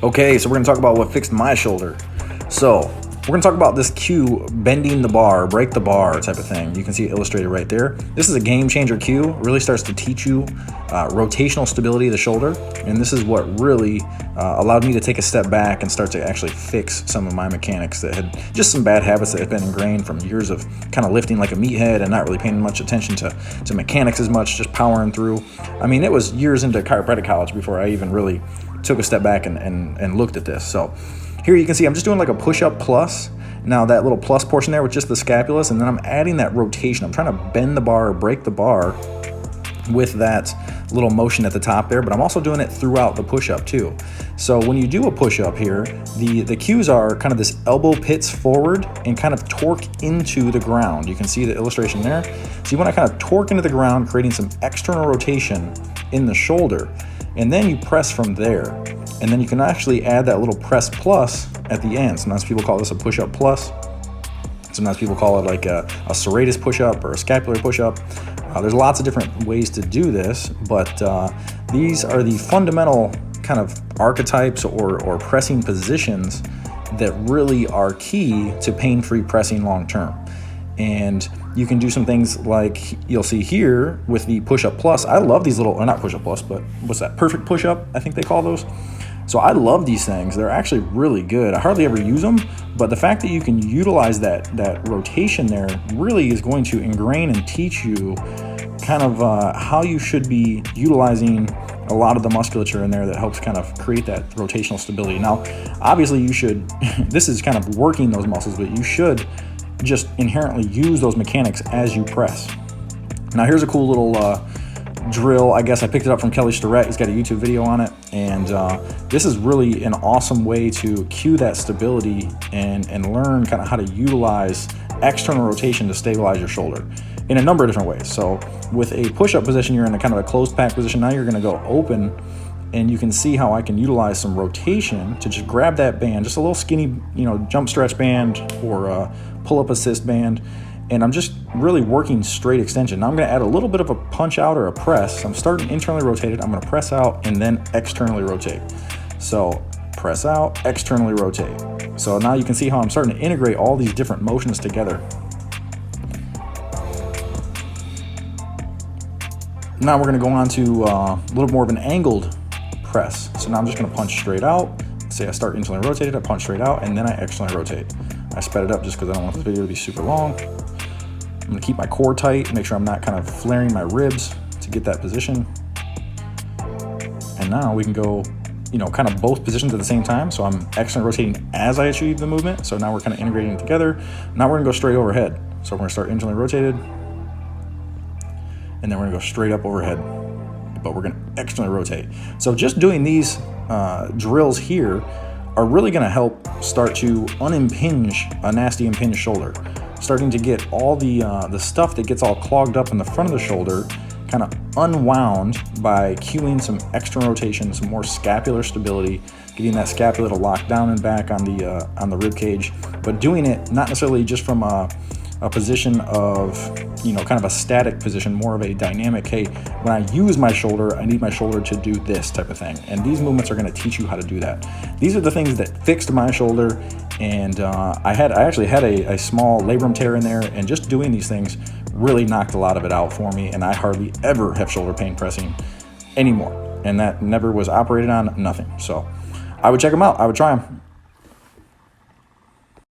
Okay, so we're gonna talk about what fixed my shoulder. So we're gonna talk about this cue, bending the bar, break the bar type of thing. You can see it illustrated right there. This is a game changer cue. Really starts to teach you rotational stability of the shoulder. And this is what really allowed me to take a step back and start to actually fix some of my mechanics that had just some bad habits that had been ingrained from years of kind of lifting like a meathead and not really paying much attention to mechanics as much, just powering through. I mean, it was years into chiropractic college before I even really took a step back and looked at this. So here you can see I'm just doing like a push-up plus. Now that little plus portion there with just the scapulus, and then I'm adding that rotation. I'm trying to bend the bar or break the bar with that little motion at the top there, but I'm also doing it throughout the push-up too. So when you do a push-up here, the cues are kind of this elbow pits forward and kind of torque into the ground. You can see the illustration there. So you want to kind of torque into the ground, creating some external rotation in the shoulder. And then you press from there. And then you can actually add that little press plus at the end. Sometimes people call this a push-up plus. Sometimes people call it like a serratus push-up or a scapular push-up. There's lots of different ways to do this, but these are the fundamental kind of archetypes or pressing positions that really are key to pain-free pressing long-term. And you can do some things like you'll see here with the push-up plus. I love these little, or not push-up plus, but what's that? Perfect push-up, I think they call those. So I love these things. They're actually really good. I hardly ever use them, but the fact that you can utilize that rotation there really is going to ingrain and teach you kind of how you should be utilizing a lot of the musculature in there that helps kind of create that rotational stability. Now, obviously you should, this is kind of working those muscles, but you should just inherently use those mechanics as you press. Now here's a cool little drill. I guess I picked it up from Kelly Starrett. He's got a YouTube video on it, and this is really an awesome way to cue that stability and learn kind of how to utilize external rotation to stabilize your shoulder in a number of different ways. So with a push-up position, you're in a kind of a closed pack position. Now you're going to go open, and you can see how I can utilize some rotation to just grab that band, just a little skinny, jump stretch band or pull-up assist band, and I'm just really working straight extension. Now I'm going to add a little bit of a punch out or a press. I'm starting internally rotated. I'm going to press out and then externally rotate. So press out, externally rotate. So now you can see how I'm starting to integrate all these different motions together. Now we're going to go on to a little more of an angled press. So now I'm just going to punch straight out. Say I start internally rotated, I punch straight out, and then I externally rotate. I sped it up just because I don't want this video to be super long. I'm going to keep my core tight, make sure I'm not kind of flaring my ribs to get that position. And now we can go, kind of both positions at the same time. So I'm externally rotating as I achieve the movement. So now we're kind of integrating it together. Now we're going to go straight overhead. So we're going to start internally rotated, and then we're going to go straight up overhead, but we're going to externally rotate. So just doing these drills here are really going to help start to unimpinge a nasty impinged shoulder, starting to get all the stuff that gets all clogged up in the front of the shoulder kind of unwound by cueing some external rotation, some more scapular stability, getting that scapula to lock down and back on the rib cage, but doing it not necessarily just from a position of, kind of a static position, more of a dynamic, hey, when I use my shoulder, I need my shoulder to do this type of thing. And these movements are going to teach you how to do that. These are the things that fixed my shoulder. And I actually had a small labrum tear in there, and just doing these things really knocked a lot of it out for me. And I hardly ever have shoulder pain pressing anymore. And that never was operated on, nothing. So I would check them out. I would try them.